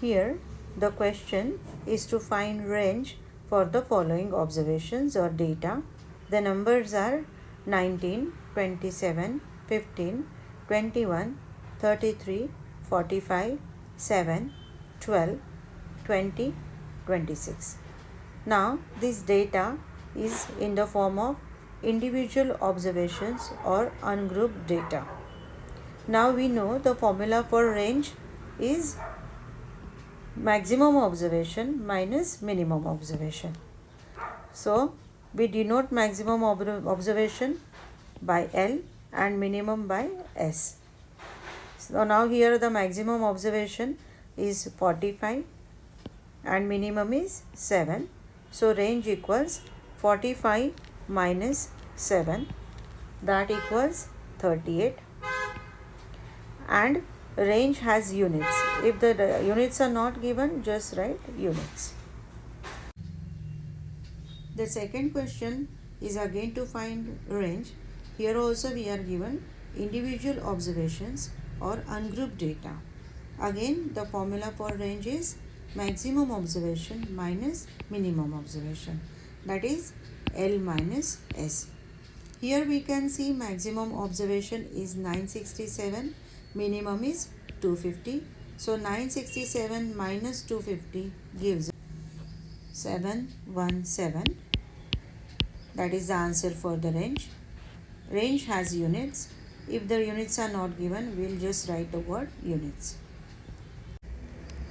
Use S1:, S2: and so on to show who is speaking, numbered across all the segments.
S1: Here the question is to find range for the following observations or data. The numbers are 19, 27, 15, 21, 33, 45, 7, 12, 20, 26. Now this data is in the form of individual observations or ungrouped data. Now we know the formula for range is maximum observation minus minimum observation. So we denote maximum observation by L and minimum by S. So now here the maximum observation is 45 and minimum is 7. So range equals 45 minus 7, that equals 38, and range has units. If the units are not given, just write units. The second question is again to find range. Here also we are given individual observations or ungrouped data. Again the formula for range is maximum observation minus minimum observation, that is L minus S. Here we can see maximum observation is 967, minimum is 250. So 967 minus 250 gives 717. That is the answer for the range. Range has units. If the units are not given, we will just write the word units.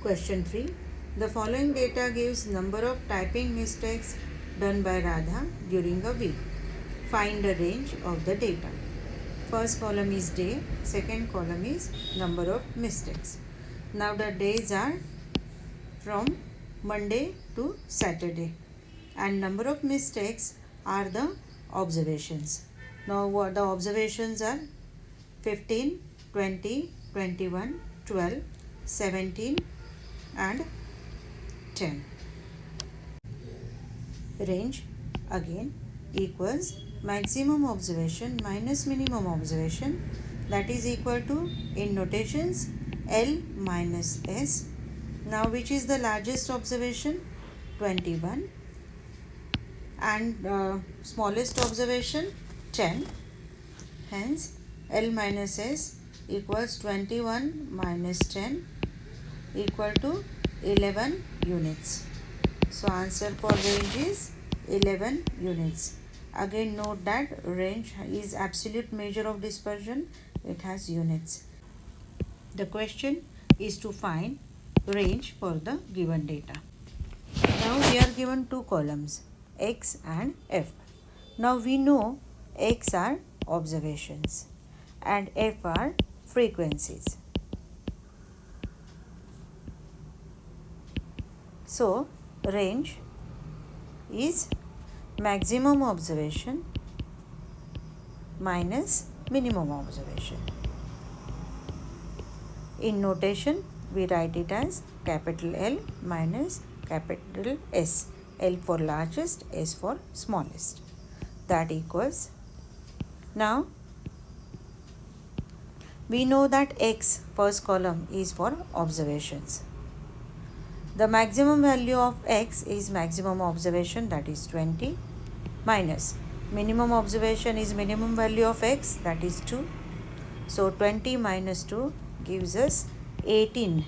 S1: Question 3. The following data gives number of typing mistakes done by Radha during a week. Find the range of the data. First column is day, second column is number of mistakes. Now the days are from Monday to Saturday and number of mistakes are the observations. Now what the observations are 15, 20, 21, 12, 17 and 10. Range again equals maximum observation minus minimum observation, that is equal to, in notations, L minus S. Now which is the largest observation? 21, and smallest observation 10. Hence L minus S equals 21 minus 10 equal to 11 units. So answer for range is 11 units. Again note that range is absolute measure of dispersion. It has units. The question is to find range for the given data. Now we are given two columns, X and F. Now we know X are observations and F are frequencies. So range is maximum observation minus minimum observation. In notation we write it as capital L minus capital S. L for largest, S for smallest. That equals, now we know that X, first column, is for observations. The maximum value of X is maximum observation, that is 20, minus minimum observation is minimum value of X, that is 2. So 20 minus 2 gives us 18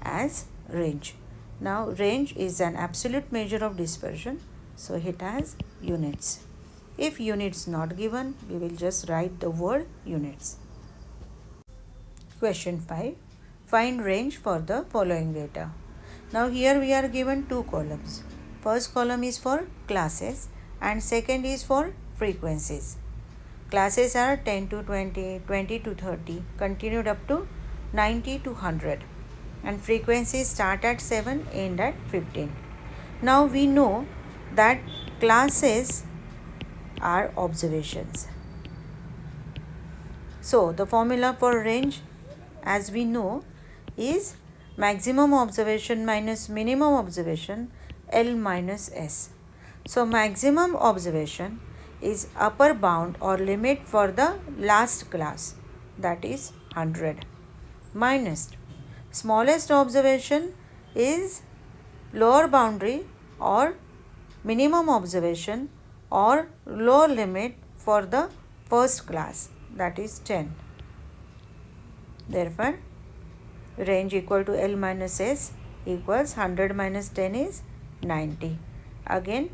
S1: as range. Now range is an absolute measure of dispersion, so it has units. If units not given, we will just write the word units. Question 5. Find range for the following data. Now here we are given two columns. First column is for classes and second is for frequencies. Classes are 10 to 20, 20 to 30, continued up to 90 to 100. And frequencies start at 7, end at 15. Now we know that classes are observations. So the formula for range, as we know, is maximum observation minus minimum observation, L minus S. So maximum observation is upper bound or limit for the last class, that is 100, minus smallest observation is lower boundary or minimum observation or lower limit for the first class, that is 10. Therefore, range equal to L minus S equals 100 minus 10 is 90. Again,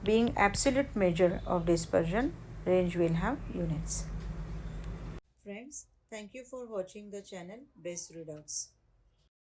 S1: being absolute measure of dispersion, range will have units. Friends, thank you for watching the channel Bayes Redox.